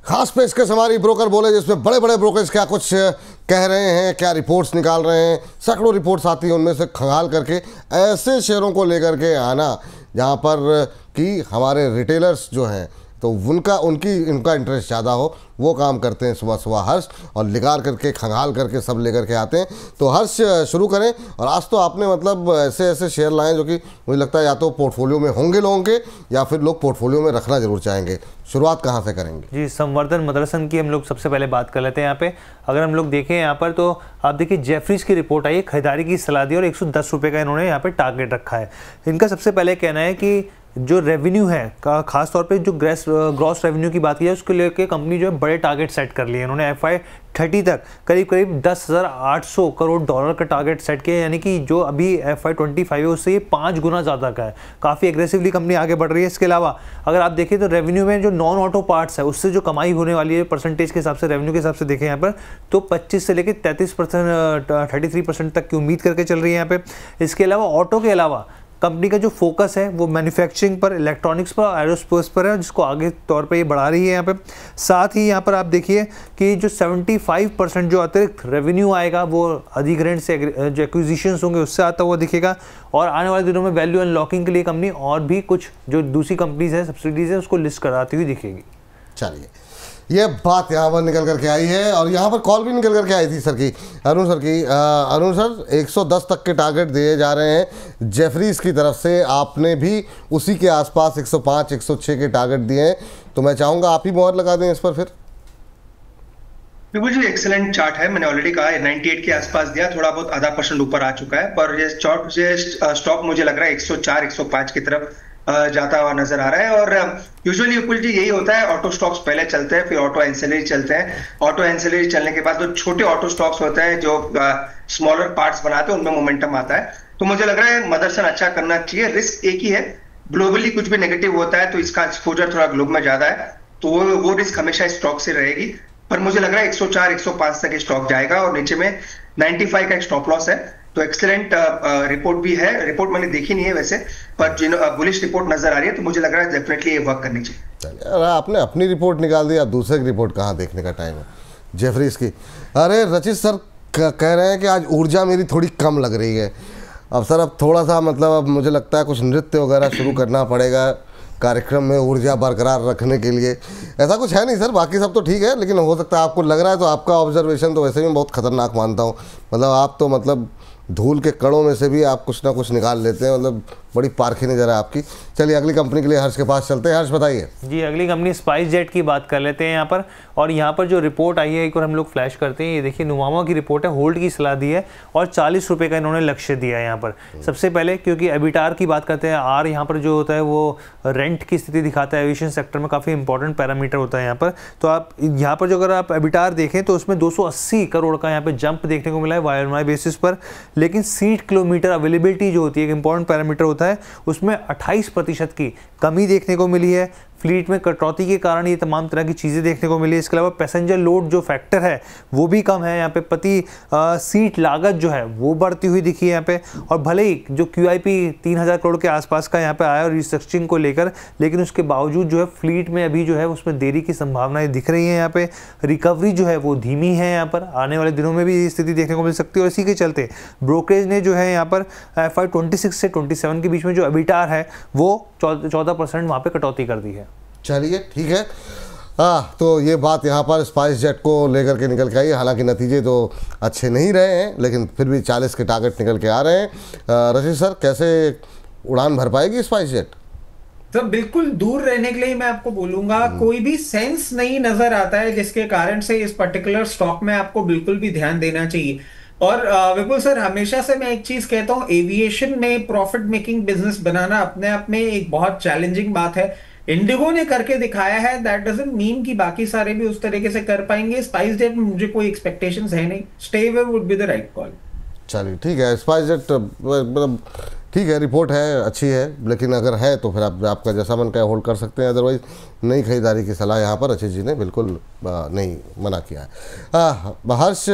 खास पेशकश हमारी ब्रोकर बोले जिसमें बड़े बड़े ब्रोकर्स क्या कुछ कह रहे हैं, क्या रिपोर्ट्स निकाल रहे हैं। सैकड़ों रिपोर्ट्स आती हैं, उनमें से खंगाल करके ऐसे शेयरों को लेकर के आना जहां पर कि हमारे रिटेलर्स जो हैं तो उनका इंटरेस्ट ज़्यादा हो, वो काम करते हैं सुबह सुबह हर्ष, और लिगार करके खंगाल करके सब लेकर के आते हैं। तो हर्ष शुरू करें। और आज तो आपने मतलब ऐसे ऐसे शेयर लाए जो कि मुझे लगता है या तो पोर्टफोलियो में होंगे लोगों के, या फिर लोग पोर्टफोलियो में रखना जरूर चाहेंगे। शुरुआत कहाँ से करेंगे? जी, संवर्धन मदरसन की हम लोग सबसे पहले बात कर लेते हैं। यहाँ पे अगर हम लोग देखें यहाँ पर तो आप देखिए जेफरीज की रिपोर्ट आई है, खरीदारी की सलाह दी और 110 रुपये का इन्होंने यहाँ पे टारगेट रखा है। इनका सबसे पहले कहना है कि जो रेवेन्यू है खास तौर पे जो ग्रॉस रेवेन्यू की बात की जाए उसको लेकर कंपनी जो है बड़े टारगेट सेट कर लिए। इन्होंने FY30 तक करीब 10,800 करोड़ डॉलर का टारगेट सेट किया, यानी कि जो अभी FY25 है उससे ये 5 गुना ज़्यादा का है। काफ़ी एग्रेसिवली कंपनी आगे बढ़ रही है। इसके अलावा अगर आप देखें तो रेवेन्यू में जो नॉन ऑटो पार्ट्स है उससे जो कमाई होने वाली है परसेंटेज के हिसाब से, रेवेन्यू के हिसाब से देखें यहाँ पर तो 25 से लेकर 33%, 33% तक की उम्मीद करके चल रही है यहाँ पे। इसके अलावा ऑटो के अलावा कंपनी का जो फोकस है वो मैन्युफैक्चरिंग पर, इलेक्ट्रॉनिक्स पर, एरोस्पेस पर है, जिसको आगे तौर पे ये बढ़ा रही है यहाँ पे। साथ ही यहाँ पर आप देखिए कि जो 75% जो अतिरिक्त रेवेन्यू आएगा वो अधिग्रहण से जो एक्विजिशंस होंगे उससे आता हुआ दिखेगा। और आने वाले दिनों में वैल्यू अनलॉकिंग के लिए कंपनी और भी कुछ जो दूसरी कंपनीज हैं, सब्सिडीज हैं, उसको लिस्ट कराती हुई दिखेगी। चलिए, ये बात यहाँ पर निकल करके आई है और यहाँ पर कॉल भी निकल करके आई थी सर की, अरुण सर की। अरुण सर, 110 तक के टारगेट दिए जा रहे हैं जेफरीज की तरफ से, आपने भी उसी के आसपास 105 106 के टारगेट दिए हैं, तो मैं चाहूँगा आप ही मोहर लगा दें इस पर। फिर बिल्कुल जी, एक्सेलेंट चार्ट है। मैंने ऑलरेडी कहा 98 के आसपास दिया, थोड़ा बहुत आधा % ऊपर आ चुका है, पर ये चार्ट से स्टॉक मुझे लग रहा है 104 105 की तरफ जाता हुआ नजर आ रहा है। और यूजुअली विपुल जी यही होता है, ऑटो स्टॉक्स पहले चलते हैं, फिर ऑटो एंसिलरी चलते हैं। ऑटो एंसिलरी चलने के बाद जो छोटे ऑटो स्टॉक्स होते हैं जो स्मॉलर पार्ट्स बनाते हैं उनमें मोमेंटम आता है। तो मुझे लग रहा है मदरसन अच्छा करना चाहिए। रिस्क एक ही है, ग्लोबली कुछ भी नेगेटिव होता है तो इसका एक्सपोजर थोड़ा ग्लोब में ज्यादा है, तो वो रिस्क हमेशा स्टॉक से रहेगी। पर मुझे लग रहा है 104 105 तक स्टॉक जाएगा और नीचे में 95 का एक स्टॉप लॉस है। तो एक्सीलेंट रिपोर्ट भी है। रिपोर्ट मैंने देखी नहीं है वैसे, पर बुलिश रिपोर्ट नजर आ रही है, तो मुझे लग रहा है डेफिनेटली ये वर्क करनी चाहिए। अरे आपने अपनी रिपोर्ट निकाल दी, आप दूसरे की रिपोर्ट कहाँ देखने का टाइम है जेफरीज की। अरे रचित सर कह रहे हैं कि आज ऊर्जा मेरी थोड़ी कम लग रही है। अब सर अब थोड़ा सा मतलब अब मुझे लगता है कुछ नृत्य वगैरह शुरू करना पड़ेगा कार्यक्रम में ऊर्जा बरकरार रखने के लिए। ऐसा कुछ है नहीं सर, बाकी सब तो ठीक है, लेकिन हो सकता है आपको लग रहा है। तो आपका ऑब्जर्वेशन तो वैसे भी बहुत खतरनाक मानता हूँ, मतलब आप तो मतलब धूल के कणों में से भी आप कुछ ना कुछ निकाल लेते हैं, मतलब बड़ी पारखी नज़र है आपकी। चलिए अगली कंपनी के लिए हर्ष के पास चलते हैं। हर्ष बताइए जी, अगली कंपनी स्पाइस जेट की बात कर लेते हैं यहाँ पर। और यहाँ पर जो रिपोर्ट आई है एक और हम लोग फ्लैश करते हैं। ये देखिए नुमामा की रिपोर्ट है, होल्ड की सलाह दी है और 40 रुपये का इन्होंने लक्ष्य दिया है यहाँ पर। सबसे पहले क्योंकि एबिटार की बात करते हैं, आर यहाँ पर जो होता है वो रेंट की स्थिति दिखाता है। एविएशन सेक्टर में काफ़ी इंपॉर्टेंट पैरामीटर होता है यहाँ पर। तो आप यहाँ पर जो अगर आप एबिटार देखें तो उसमें 280 करोड़ का यहाँ पर जंप देखने को मिला है YoY बेसिस पर। लेकिन सीट किलोमीटर अवेलेबिलिटी जो होती है एक इंपॉर्टेंट पैरामीटर होता है, उसमें 28% की कमी देखने को मिली है। फ्लीट में कटौती के कारण ये तमाम तरह की चीज़ें देखने को मिली है। इसके अलावा पैसेंजर लोड जो फैक्टर है वो भी कम है यहाँ पे। प्रति सीट लागत जो है वो बढ़ती हुई दिखी है यहाँ पे। और भले ही जो QIP 3000 करोड़ के आसपास का यहाँ पे आया और रिस्ट्रक्चरिंग को लेकर, लेकिन उसके बावजूद जो है फ्लीट में अभी जो है उसमें देरी की संभावनाएं दिख रही हैं यहाँ पे। रिकवरी जो है वो धीमी है यहाँ पर, आने वाले दिनों में भी ये स्थिति देखने को मिल सकती है। और इसी के चलते ब्रोकरेज ने जो है यहाँ पर FY26 से 27 के बीच में जो एबिटार है वो 14% वहाँ पे कटौती कर दी है। चलिए ठीक है। तो ये बात यहाँ पर स्पाइस जेट को लेकर के निकल के आई है। हालांकि नतीजे तो अच्छे नहीं रहे हैं, लेकिन फिर भी 40 के टारगेट निकल के आ रहे हैं। रशीद सर, कैसे उड़ान भर पाएगी स्पाइस जेट? तो बिल्कुल दूर रहने के लिए मैं आपको बोलूंगा, कोई भी सेंस नहीं नजर आता है जिसके कारण से इस पर्टिकुलर स्टॉक में आपको बिल्कुल भी ध्यान देना चाहिए। और विपुल सर, हमेशा से मैं एक चीज कहता हूं, एविएशन में प्रॉफिट मेकिंग बिजनेस बनाना अपने आप में एक बहुत चैलेंजिंग बात है। इंडिगो ने करके दिखाया है, दैट डजंट मीन कि बाकी सारे भी उस तरीके से कर पाएंगे। स्पाइस जेट में मुझे कोई एक्सपेक्टेशंस है नहीं, stay away would be the right call. चलिए ठीक है, स्पाइस जेट मतलब ठीक है, रिपोर्ट है, अच्छी है, लेकिन अगर है तो फिर आपका जैसा मन का होल्ड कर सकते हैं। अदरवाइज नई खरीदारी की सलाह यहाँ पर अच्छी जी ने बिल्कुल नहीं मना किया है। हर्ष,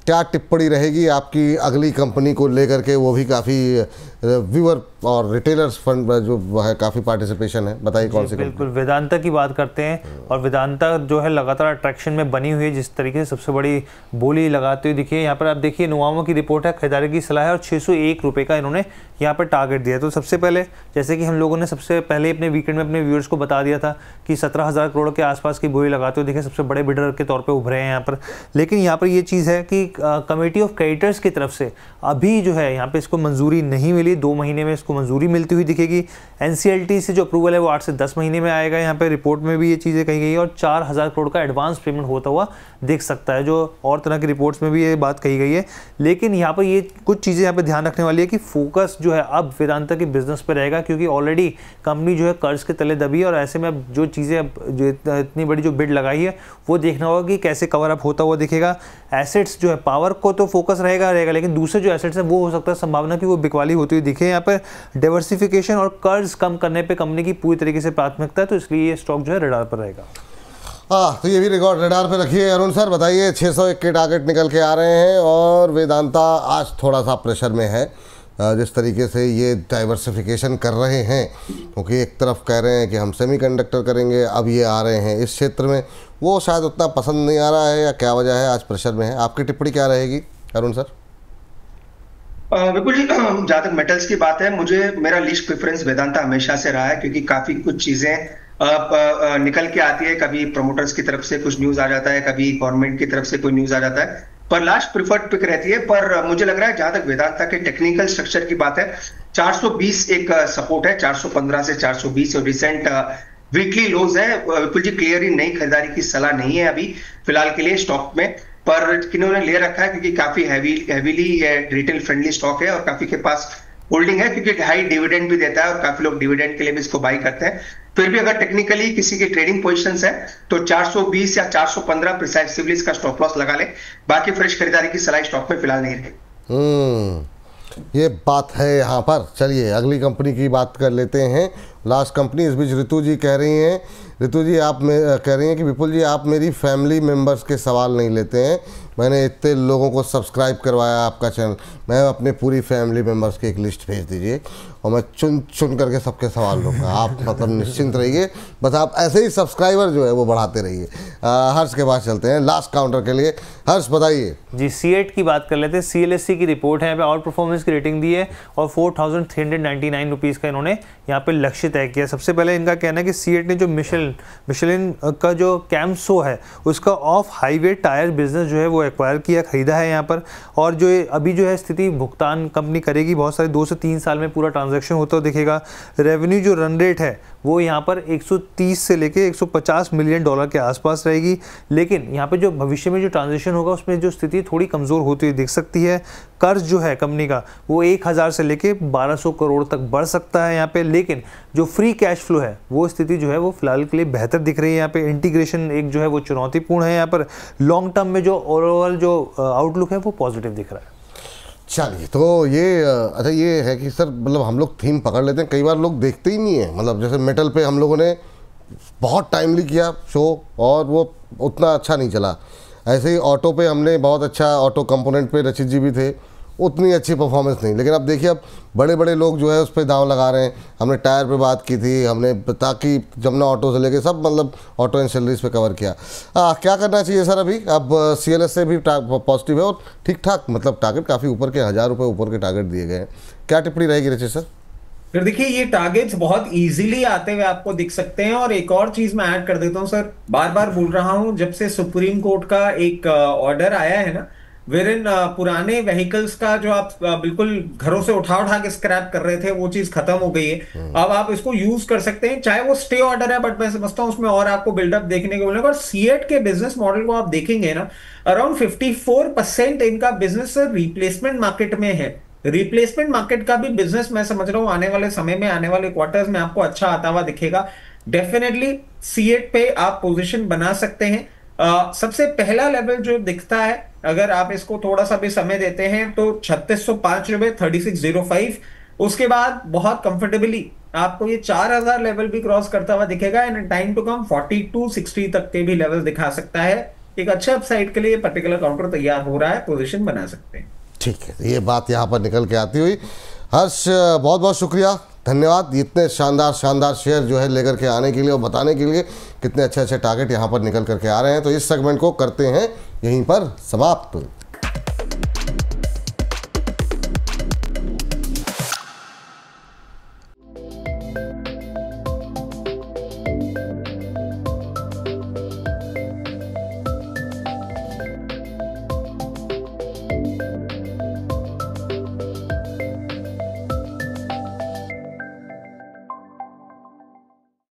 क्या टिप्पणी रहेगी आपकी अगली कंपनी को लेकर के, वो भी काफ़ी व्यूअर और रिटेलर्स फंड जो है काफ़ी पार्टिसिपेशन है, बताइए कौन सी बिल्कुल वेदांता की बात करते हैं। और वेदांता जो है लगातार अट्रैक्शन में बनी हुई है, जिस तरीके से सबसे बड़ी बोली लगाते हुए दिखिए। यहाँ पर आप देखिए नुवामा की रिपोर्ट है, खरीदारी की सलाह है और 601 रुपये का इन्होंने यहाँ पर टारगेट दिया। तो सबसे पहले जैसे कि हम लोगों ने सबसे पहले अपने वीकेंड में अपने व्यूअर्स को बता दिया था कि 17,000 करोड़ के आसपास की बोली लगाते हुए दिखे, सबसे बड़े बिडर के तौर पर उभरे हैं यहाँ पर। लेकिन यहाँ पर ये चीज़ है कि कमेटी ऑफ क्रेडिटर्स की तरफ से अभी जो है यहाँ पे इसको मंजूरी नहीं मिली, 2 महीने में इसको मंजूरी मिलती हुई दिखेगी। एनसीएलटी से जो अप्रूवल है वो 8 से 10 महीने में आएगा। यहाँ पे रिपोर्ट में भी ये चीज़ें कही गई है और 4,000 करोड़ का एडवांस पेमेंट होता हुआ दिख सकता है, जो और तरह की रिपोर्ट्स में भी ये बात कही गई है। लेकिन यहाँ पर ये कुछ चीज़ें यहाँ पे ध्यान रखने वाली है कि फोकस जो है अब वेदांता की बिजनेस पे रहेगा, क्योंकि ऑलरेडी कंपनी जो है कर्ज के तले दबी है और ऐसे में अब जो चीज़ें जो इतनी बड़ी जो बिड लगाई है वो देखना होगा कि कैसे कवर अप होता हुआ दिखेगा। एसेट्स जो है पावर को तो फोकस रहेगा, लेकिन दूसरे जो एसेट्स है वो हो सकता है संभावना कि वो बिकवाली होती हुई दिखे। यहाँ पर डाइवर्सिफिकेशन और कर्ज कम करने पे कंपनी की पूरी तरीके से प्राथमिकता है, तो इसलिए ये स्टॉक जो है रडार पर रहेगा। हाँ, तो ये भी रिकॉर्ड रडार पे रखिए। अरुण सर बताइए, 601 के टारगेट निकल के आ रहे हैं और वेदांता आज थोड़ा सा प्रेशर में है, जिस तरीके से ये डाइवर्सिफिकेशन कर रहे हैं, क्योंकि एक तरफ कह रहे हैं कि हम सेमीकंडक्टर करेंगे, अब ये आ रहे हैं इस क्षेत्र में, वो शायद उतना पसंद नहीं आ रहा है या क्या वजह है आज प्रेशर में है? आपकी टिप्पणी क्या रहेगी अरुण सर? बिल्कुल जी, जहाँ तक मेटल्स की बात है, मुझे मेरा लीस्ट प्रेफरेंस वेदांता हमेशा से रहा है, क्योंकि काफी कुछ चीजें निकल के आती है। कभी प्रमोटर्स की तरफ से कुछ न्यूज आ जाता है, कभी गवर्नमेंट की तरफ से कोई न्यूज आ जाता है, पर लास्ट प्रिफर्ड पिक रहती है। पर मुझे लग रहा है जहां तक वेदांता के टेक्निकल स्ट्रक्चर की बात है, 420 एक सपोर्ट है, 415 से 420 और रिसेंट वीकली लोज है। बिल्कुल जी क्लियरली नई खरीदारी की सलाह नहीं है अभी फिलहाल के लिए स्टॉक में, पर किन्होंने ले रखा है क्योंकि काफी हैवीली रिटेल फ्रेंडली स्टॉक है और काफी के पास होल्डिंग है, क्योंकि हाई डिविडेंड भी देता है और काफी लोग डिविडेंड के लिए भी इसको बाई करते हैं। फिर भी अगर टेक्निकली किसी की ट्रेडिंग पोजीशंस है तो 420 या 415 प्रिसाइसिवली इसका स्टॉप लॉस लगा ले। बाकी फ्रेश खरीदारी की सलाह स्टॉक में फिलहाल नहीं रहेगी। ये बात है यहाँ पर। चलिए अगली कंपनी की बात कर लेते हैं, लास्ट कंपनी। इस बीच ऋतु जी कह रही हैं, ऋतु जी आप कह रही हैं कि विपुल जी आप मेरी फैमिली मेम्बर्स के सवाल नहीं लेते हैं, मैंने इतने लोगों को सब्सक्राइब करवाया आपका चैनल, मैं अपने पूरी फैमिली मेम्बर्स की एक लिस्ट भेज दीजिए और मैं चुन चुन करके सबके सवाल लूँगा। आप मतलब निश्चिंत रहिए, बस आप ऐसे ही सब्सक्राइबर जो है वो बढ़ाते रहिए। हर्ष के पास चलते हैं लास्ट काउंटर के लिए। हर्ष बताइए जी, C8 की बात कर लेते हैं। CLSC की रिपोर्ट है, यहाँ पे आउट परफॉर्मेंस की रेटिंग दी है और 4,399 रुपीज़ का इन्होंने यहाँ पे लक्ष्य तय किया। सबसे पहले इनका कहना है कि C8 ने जो मिशेलिन का जो कैम्सो है उसका ऑफ हाईवे टायर बिजनेस जो है वो एक्वायर किया, खरीदा है यहाँ पर। और जो अभी जो है स्थिति भुगतान कंपनी करेगी, बहुत सारे 2 से 3 साल में पूरा ट्रांजैक्शन होता दिखेगा। रेवेन्यू जो रन रेट है वो यहाँ पर 130 से लेके 150 मिलियन डॉलर के आसपास रहेगी। लेकिन यहाँ पे जो भविष्य में जो ट्रांजेक्शन होगा उसमें जो स्थिति थोड़ी कमज़ोर होती हुई दिख सकती है। कर्ज जो है कंपनी का वो 1000 से लेके 1200 करोड़ तक बढ़ सकता है यहाँ पे। लेकिन जो फ्री कैश फ्लो है वो स्थिति जो है वो फिलहाल के लिए बेहतर दिख रही है। यहाँ पे इंटीग्रेशन एक जो है वो चुनौतीपूर्ण है। यहाँ पर लॉन्ग टर्म में जो ओवरऑल जो आउटलुक है वो पॉजिटिव दिख रहा है। चलिए, तो ये अच्छा ये है कि सर मतलब हम लोग थीम पकड़ लेते हैं, कई बार लोग देखते ही नहीं है। मतलब जैसे मेटल पे हम लोगों ने बहुत टाइमली किया शो और वो उतना अच्छा नहीं चला, ऐसे ही ऑटो पे हमने बहुत अच्छा, ऑटो कंपोनेंट पे रचित जी भी थे, उतनी अच्छी परफॉर्मेंस नहीं। लेकिन अब देखिए अब बड़े बड़े लोग जो है उस पर दांव लगा रहे हैं। हमने टायर पे बात की थी, हमने ताकि जमुना ऑटो से लेके सब मतलब ऑटो एंड सैलरीज पे कवर किया। क्या करना चाहिए सर अभी? अब CLS से भी पॉजिटिव है और ठीक ठाक मतलब टारगेट काफ़ी ऊपर के 1000 रुपये ऊपर के टारगेट दिए गए हैं। क्या टिप्पणी रहेगी रचित सर? फिर देखिए ये टारगेट्स बहुत इजीली आते हुए आपको दिख सकते हैं। और एक और चीज मैं ऐड कर देता हूं सर, बार बार बोल रहा हूं, जब से सुप्रीम कोर्ट का एक ऑर्डर आया है ना, वेरिन पुराने व्हीकल्स का जो आप बिल्कुल घरों से उठा उठा के स्क्रैप कर रहे थे वो चीज खत्म हो गई है। अब आप इसको यूज कर सकते हैं, चाहे वो स्टे ऑर्डर है, बट मैं समझता हूं उसमें और आपको बिल्डअप देखने को मिलेगा। और C8 के बिजनेस मॉडल को आप देखेंगे ना, अराउंड 54% इनका बिजनेस रिप्लेसमेंट मार्केट में है। रिप्लेसमेंट मार्केट का भी बिजनेस मैं समझ रहा हूं आने वाले समय में, आने वाले क्वार्टर्स में आपको अच्छा आता हुआ दिखेगा। डेफिनेटली C8 पे आप पोजीशन बना सकते हैं। सबसे पहला लेवल जो दिखता है, अगर आप इसको थोड़ा सा भी समय देते हैं, तो 3605 रुपए 3605। उसके बाद बहुत कंफर्टेबली आपको ये 4000 लेवल भी क्रॉस करता हुआ दिखेगा। इन टाइम टू कम 4260 तक के भी लेवल दिखा सकता है। एक अच्छे अपसाइड के लिए पर्टिकुलर काउंटर तैयार हो रहा है, पोजीशन बना सकते हैं। ठीक है, ये बात यहाँ पर निकल के आती हुई। हर्ष, बहुत बहुत शुक्रिया, धन्यवाद इतने शानदार शेयर जो है लेकर के आने के लिए और बताने के लिए कितने अच्छे अच्छे टारगेट यहाँ पर निकल करके आ रहे हैं। तो इस सेगमेंट को करते हैं यहीं पर समाप्त।